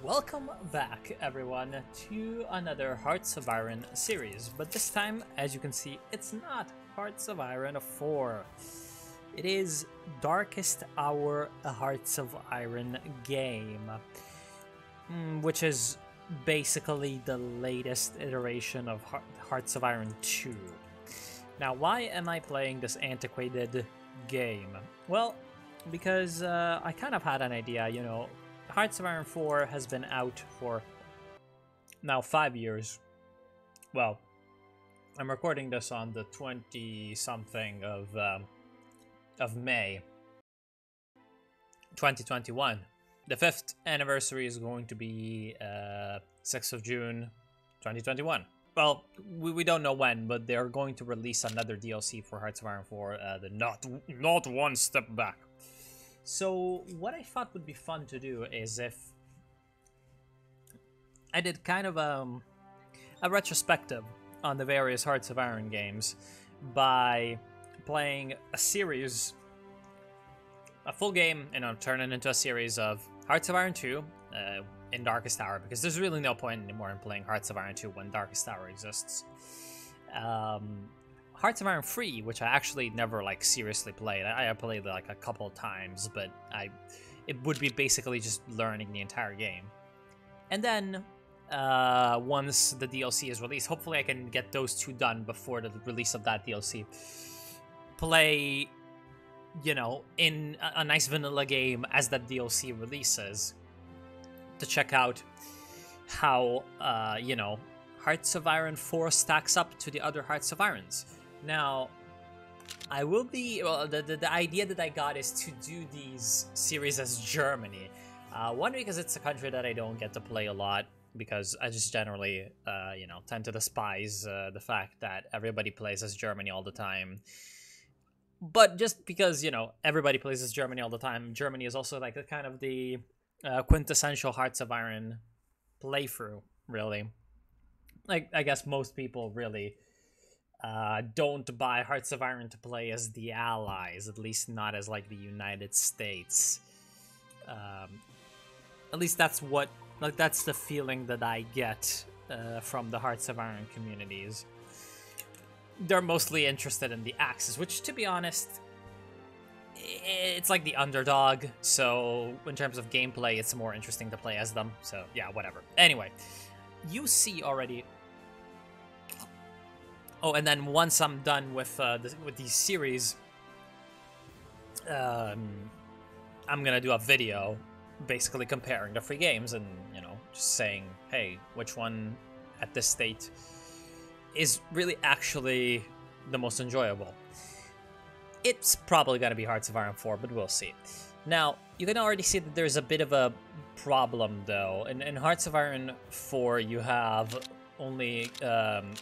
Welcome back, everyone, to another Hearts of Iron series, but this time, as you can see, it's not Hearts of Iron 4. It is Darkest Hour, a Hearts of Iron game, which is basically the latest iteration of Hearts of Iron 2. Now, why am I playing this antiquated game? Well, because I kind of had an idea, you know. Hearts of Iron 4 has been out for now 5 years. Well, I'm recording this on the 20-something of May 2021. The 5th anniversary is going to be 6th of June 2021. Well, we don't know when, but they're going to release another DLC for Hearts of Iron 4, the not one step back. So what I thought would be fun to do is if I did kind of a retrospective on the various Hearts of Iron games by playing a series, a full game, and I'll turn it into a series of Hearts of Iron 2 in Darkest Hour, because there's really no point anymore in playing Hearts of Iron 2 when Darkest Hour exists. Hearts of Iron 3, which I actually never seriously played. I played like a couple of times, but it would be basically just learning the entire game. And then once the DLC is released, hopefully I can get those two done before the release of that DLC. Play, you know, in a nice vanilla game as that DLC releases to check out how, you know, Hearts of Iron 4 stacks up to the other Hearts of Irons. Now, I will be, well, the idea that I got is to do these series as Germany. One, because it's a country that I don't get to play a lot, because I just generally, you know, tend to despise the fact that everybody plays as Germany all the time. But just because, you know, everybody plays as Germany all the time, Germany is also like kind of the quintessential Hearts of Iron playthrough, really. Like, I guess most people really don't buy Hearts of Iron to play as the Allies, at least not as like the United States. At least that's what, that's the feeling that I get from the Hearts of Iron communities. They're mostly interested in the Axis, which, to be honest, it's like the underdog. So in terms of gameplay, it's more interesting to play as them. So yeah, whatever. Anyway, you see already. Oh, and then once I'm done with these series, I'm gonna do a video basically comparing the three games and, you know, just saying, hey, which one at this state is really actually the most enjoyable. It's probably gonna be Hearts of Iron 4, but we'll see. Now, you can already see that there's a bit of a problem, though. In Hearts of Iron 4, you have only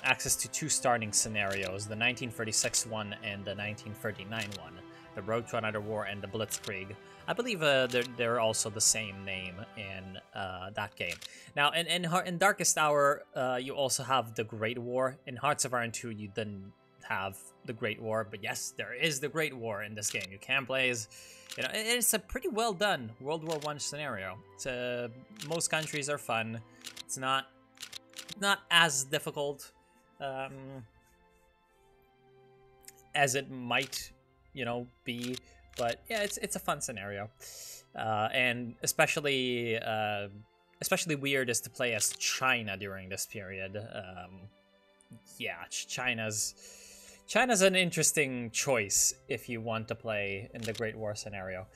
access to two starting scenarios, the 1936 one and the 1939 one, the Road to Another War and the Blitzkrieg. I believe they're also the same name in that game. Now, in Darkest Hour, you also have the Great War. In Hearts of Iron 2, you didn't have the Great War, but yes, there is the Great War in this game. You can play as, you know, it's a pretty well done World War I scenario. Most countries are fun. It's not as difficult as it might, you know, be, but yeah, it's a fun scenario, and especially weird is to play as China during this period. Yeah, China's an interesting choice if you want to play in the Great War scenario.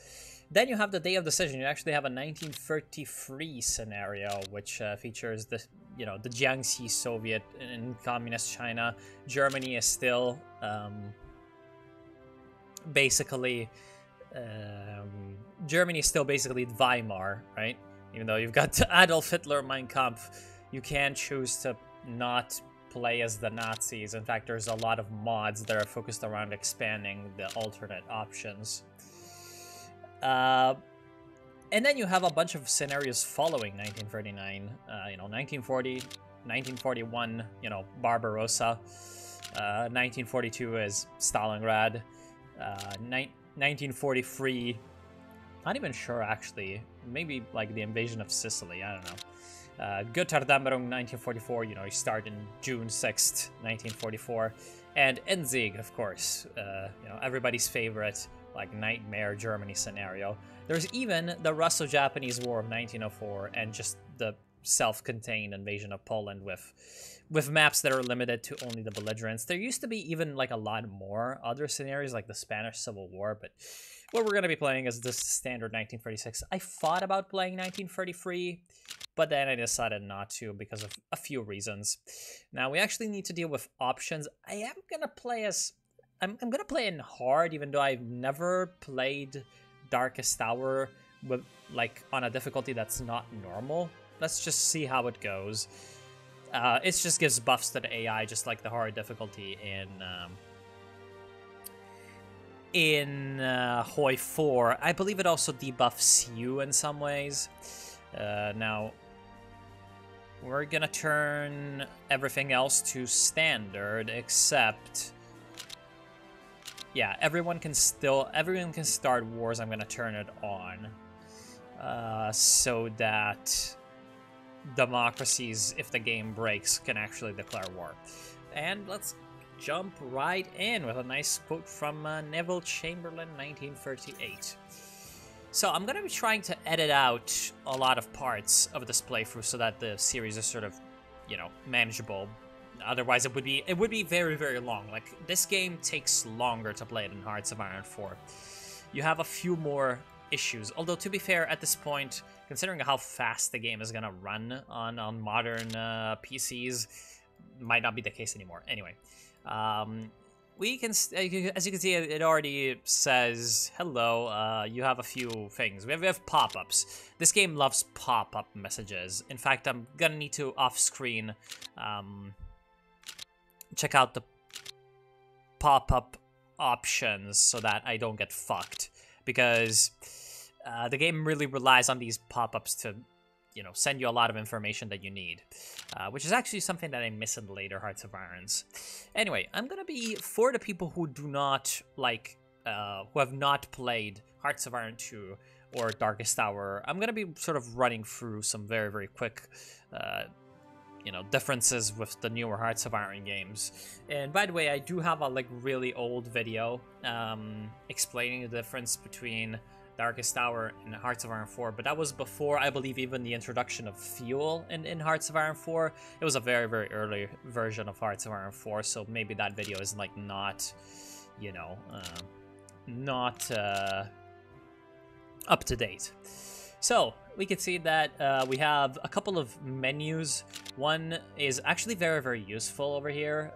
Then you have the Day of Decision. You actually have a 1933 scenario, which features the Jiangxi Soviet in communist China. Germany is still basically Weimar, right? Even though you've got Adolf Hitler, Mein Kampf, you can choose to not play as the Nazis. In fact, there's a lot of mods that are focused around expanding the alternate options. And then you have a bunch of scenarios following 1939, you know, 1940, 1941, you know, Barbarossa, 1942 is Stalingrad, 1943 Not even sure, actually. Maybe, like, the invasion of Sicily, I don't know. Götterdämmerung 1944, you know, you start in June 6th, 1944. And Endsieg, of course, you know, everybody's favorite, like, nightmare Germany scenario. There's even the Russo-Japanese War of 1904 and just the self-contained invasion of Poland with maps that are limited to only the belligerents. There used to be even, like, a lot more other scenarios, like the Spanish Civil War, but what we're going to be playing is this standard 1936. I thought about playing 1933, but then I decided not to because of a few reasons. Now, we actually need to deal with options. I am going to play as... I'm going to play in hard, even though I've never played Darkest Hour with, like, on a difficulty that's not normal. Let's just see how it goes. It just gives buffs to the AI, just like the hard difficulty in Hoi 4. I believe it also debuffs you in some ways. Now, we're gonna turn everything else to standard, except... Yeah, everyone can start wars. I'm gonna turn it on. So that democracies, if the game breaks, can actually declare war. And let's jump right in with a nice quote from Neville Chamberlain, 1938. So I'm going to be trying to edit out a lot of parts of this playthrough so that the series is sort of, you know, manageable. Otherwise, it would be very, very long. Like, this game takes longer to play than Hearts of Iron 4. You have a few more issues. Although, to be fair, at this point, considering how fast the game is going to run on modern PCs, might not be the case anymore. Anyway, we can, as you can see, it already says, hello, you have a few things. We have pop-ups. This game loves pop-up messages. In fact, I'm going to need to, off-screen, check out the pop-up options so that I don't get fucked. Because the game really relies on these pop-ups to, you know, send you a lot of information that you need. Which is actually something that I miss in later Hearts of Irons. Anyway, I'm gonna be, for the people who do not, like, who have not played Hearts of Iron 2 or Darkest Hour, I'm gonna be sort of running through some very, very quick, you know, differences with the newer Hearts of Iron games. And by the way, I do have a, like, really old video explaining the difference between Darkest Hour and Hearts of Iron 4, but that was before, I believe, even the introduction of fuel in Hearts of Iron 4. It was a very, very early version of Hearts of Iron 4, so maybe that video is, like, not, you know, not up to date. So, we can see that we have a couple of menus. One is actually very, very useful over here.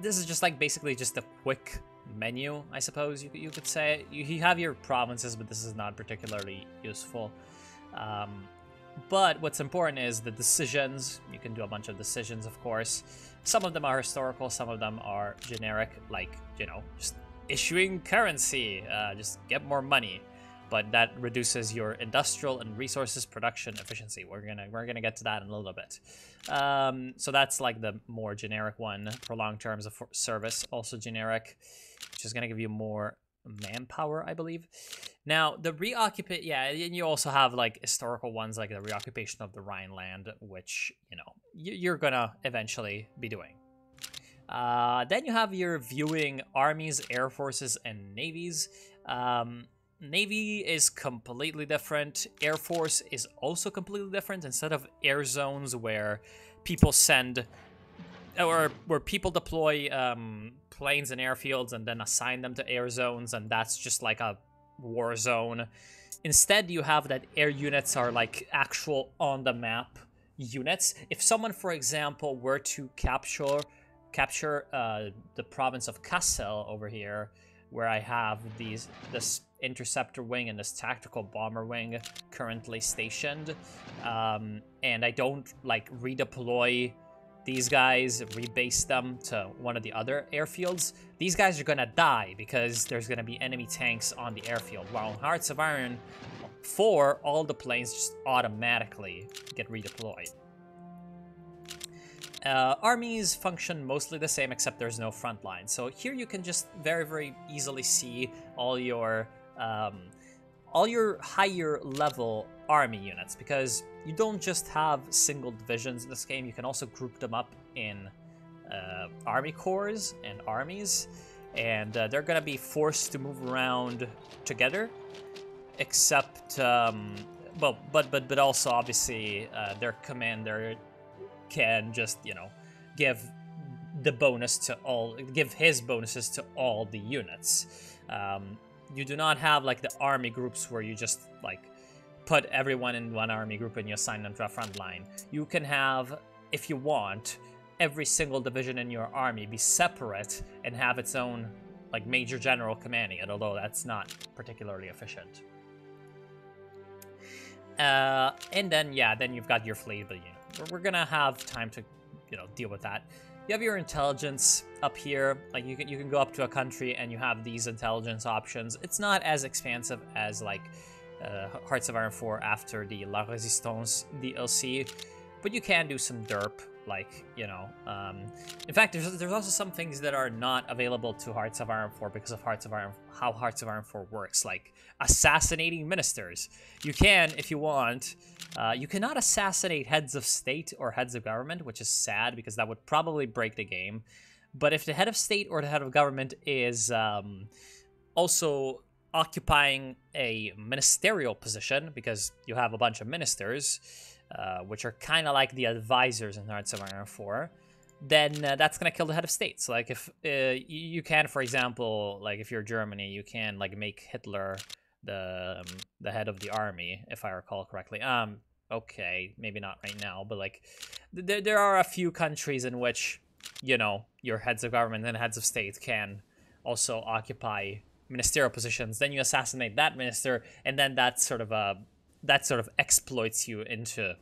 This is just, like, basically just a quick menu, I suppose you could say. You have your provinces, but this is not particularly useful. But what's important is the decisions. You can do a bunch of decisions, of course. Some of them are historical, some of them are generic, like, you know, just issuing currency, just get more money. But that reduces your industrial and resources production efficiency. We're gonna get to that in a little bit. So that's like the more generic one. Prolonged terms of service, also generic, which is gonna give you more manpower, I believe. Now the reoccupation, yeah, and you also have like historical ones like the reoccupation of the Rhineland, which, you know, you're gonna eventually be doing. Then you have your viewing armies, air forces, and navies. Navy is completely different. Air Force is also completely different. Instead of air zones where people send, or where people deploy planes and airfields and then assign them to air zones, and that's just like a war zone. Instead, you have that air units are like actual on-the-map units. If someone, for example, were to capture the province of Kassel over here, where I have this interceptor wing and this tactical bomber wing currently stationed, and I don't like redeploy these guys, rebase them to one of the other airfields, these guys are gonna die because there's gonna be enemy tanks on the airfield. While in Hearts of Iron 4, all the planes just automatically get redeployed. Armies function mostly the same, except there's no front line. So here you can just very, very easily see all your all your higher level army units, because you don't just have single divisions in this game, you can also group them up in army corps and armies, and they're gonna be forced to move around together, except well, but also obviously their commander can just, you know, give the bonus to all, give his bonuses to all the units. You do not have like the army groups where you just like put everyone in one army group and you assign them to a front line. You can have, if you want, every single division in your army be separate and have its own like major general commanding it, although that's not particularly efficient. And then, yeah, then you've got your fleet, but you know, we're gonna have time to, you know, deal with that. You have your intelligence up here. Like you can go up to a country and you have these intelligence options. It's not as expansive as like Hearts of Iron 4 after the La Resistance DLC, but you can do some derp, like, you know. In fact, there's also some things that are not available to Hearts of Iron 4 because of how Hearts of Iron 4 works, like assassinating ministers. You can, if you want. You cannot assassinate heads of state or heads of government, which is sad because that would probably break the game. But if the head of state or the head of government is also occupying a ministerial position, because you have a bunch of ministers, which are kind of like the advisors in Hearts of Iron 4, then that's going to kill the head of state. So, like, if you can, for example, like, if you're Germany, you can, like, make Hitler the head of the army, if I recall correctly. Okay, maybe not right now, but, like, there are a few countries in which, you know, your heads of government and heads of state can also occupy ministerial positions. Then you assassinate that minister, and then that sort of exploits you into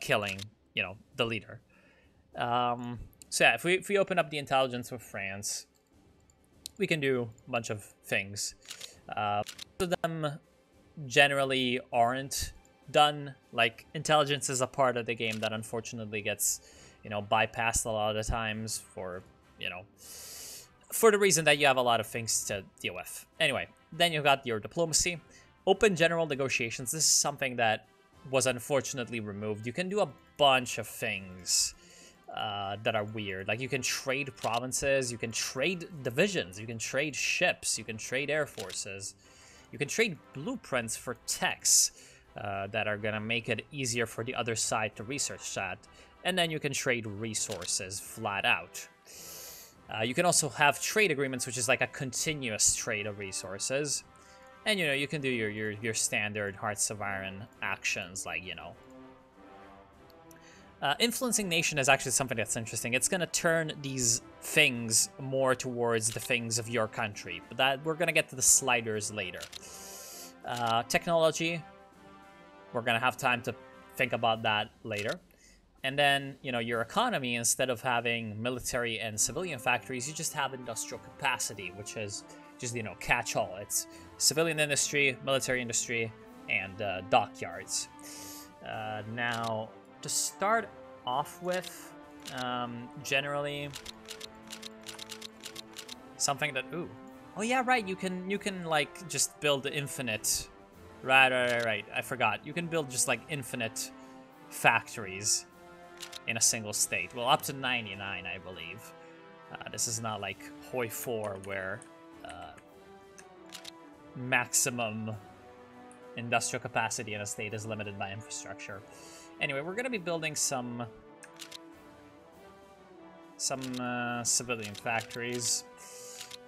killing, you know, the leader. So yeah, if we open up the intelligence with France, we can do a bunch of things. Most of them generally aren't done. Like, intelligence is a part of the game that unfortunately gets, you know, bypassed a lot of the times for, you know, for the reason that you have a lot of things to deal with. Anyway, then you've got your diplomacy. Open general negotiations. This is something that was unfortunately removed. You can do a bunch of things that are weird. Like, you can trade provinces, you can trade divisions, you can trade ships, you can trade air forces, you can trade blueprints for techs that are gonna make it easier for the other side to research that. And then you can trade resources flat out. You can also have trade agreements, which is like a continuous trade of resources. And, you know, you can do your standard Hearts of Iron actions, like, you know. Influencing nation is actually something that's interesting. It's going to turn these things more towards the things of your country. But that we're going to get to the sliders later. Technology, we're going to have time to think about that later. And then, you know, your economy, instead of having military and civilian factories, you just have industrial capacity, which is just, you know, catch-all. It's civilian industry, military industry, and dockyards. Now, to start off with, generally, something that, ooh. Oh yeah, right, you can like, just build infinite, right, I forgot. You can build just, like, infinite factories in a single state. Well, up to 99, I believe. This is not like Hoi 4, where maximum industrial capacity in a state is limited by infrastructure. Anyway, we're gonna be building some civilian factories,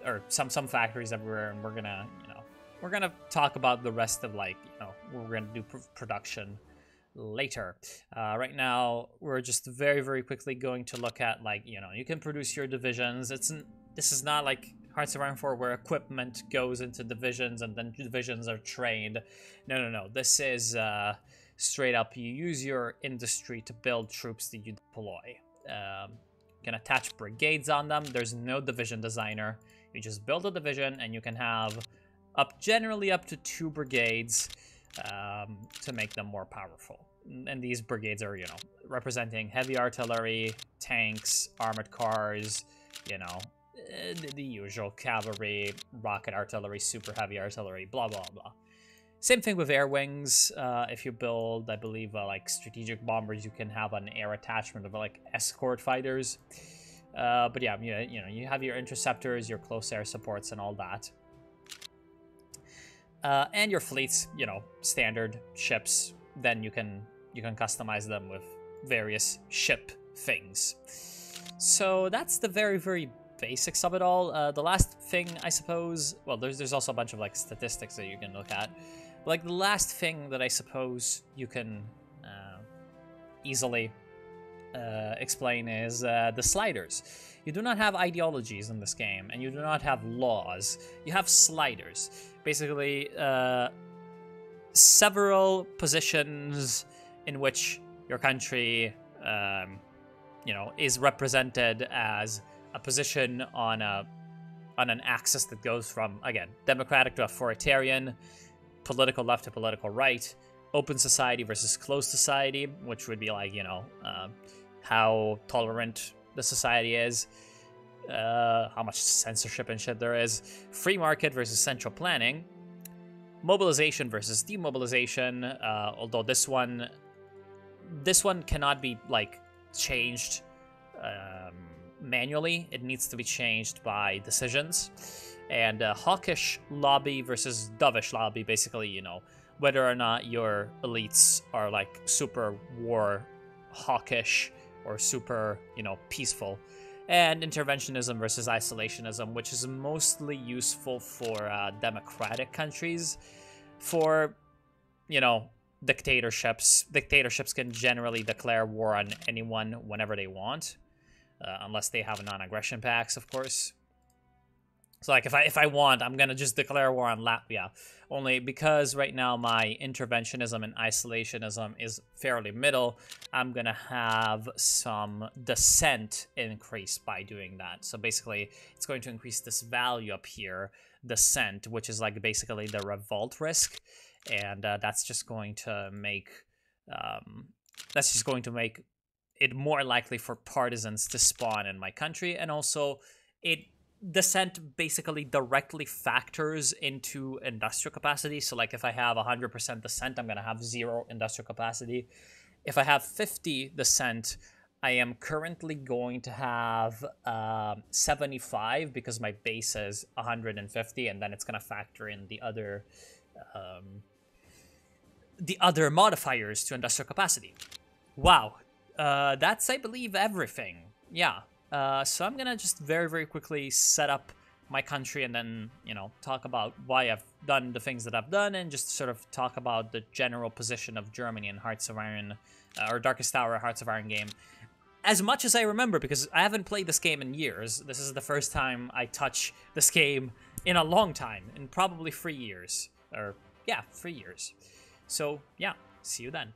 or some factories everywhere, and we're gonna talk about the rest of, like, you know, we're gonna do production later. Right now, we're just very, very quickly going to look at, like, you know, you can produce your divisions. This is not like Hearts of Iron 4 where equipment goes into divisions and then divisions are trained. No. This is straight up, you use your industry to build troops that you deploy. You can attach brigades on them. There's no division designer. You just build a division, and you can have generally up to 2 brigades to make them more powerful. And these brigades are, you know, representing heavy artillery, tanks, armored cars, you know, the usual cavalry, rocket artillery, super heavy artillery, blah, blah, blah. Same thing with air wings. If you build, I believe, like strategic bombers, you can have an air attachment of like escort fighters. But yeah, you have your interceptors, your close air supports, and all that. And your fleets, standard ships. Then you can customize them with various ship things. So that's the very, very basics of it all. The last thing, I suppose, well, there's also a bunch of like statistics that you can look at. But, like the last thing that I suppose you can easily explain is the sliders. You do not have ideologies in this game, and you do not have laws. You have sliders. Basically, several positions in which your country, is represented as a position on an axis that goes from, again, democratic to authoritarian, political left to political right, open society versus closed society, which would be like, how tolerant the society is, how much censorship and shit there is, free market versus central planning, mobilization versus demobilization, although this one cannot be like changed manually. It needs to be changed by decisions. And hawkish lobby versus dovish lobby, basically, whether or not your elites are like super war hawkish or super, peaceful. And interventionism versus isolationism, which is mostly useful for democratic countries. For, dictatorships. Dictatorships can generally declare war on anyone whenever they want, unless they have non-aggression pacts, of course. So, like, if I want, I'm gonna just declare war on Latvia. Only because right now my interventionism and isolationism is fairly middle, I'm gonna have some dissent increase by doing that. So basically, it's going to increase this value up here, dissent, which is like basically the revolt risk, and that's just going to make it more likely for partisans to spawn in my country, and also dissent basically directly factors into industrial capacity. So like if I have 100% dissent, I'm going to have 0 industrial capacity. If I have 50 dissent, I am currently going to have 75 because my base is 150, and then it's going to factor in the other modifiers to industrial capacity. Wow. That's, I believe, everything. Yeah. So I'm gonna just very, very quickly set up my country and then, talk about why I've done the things that I've done, and just sort of talk about the general position of Germany in Hearts of Iron, or Darkest Tower Hearts of Iron game. As much as I remember, because I haven't played this game in years. This is the first time I touch this game in a long time, in probably 3 years. 3 years. So, yeah, see you then.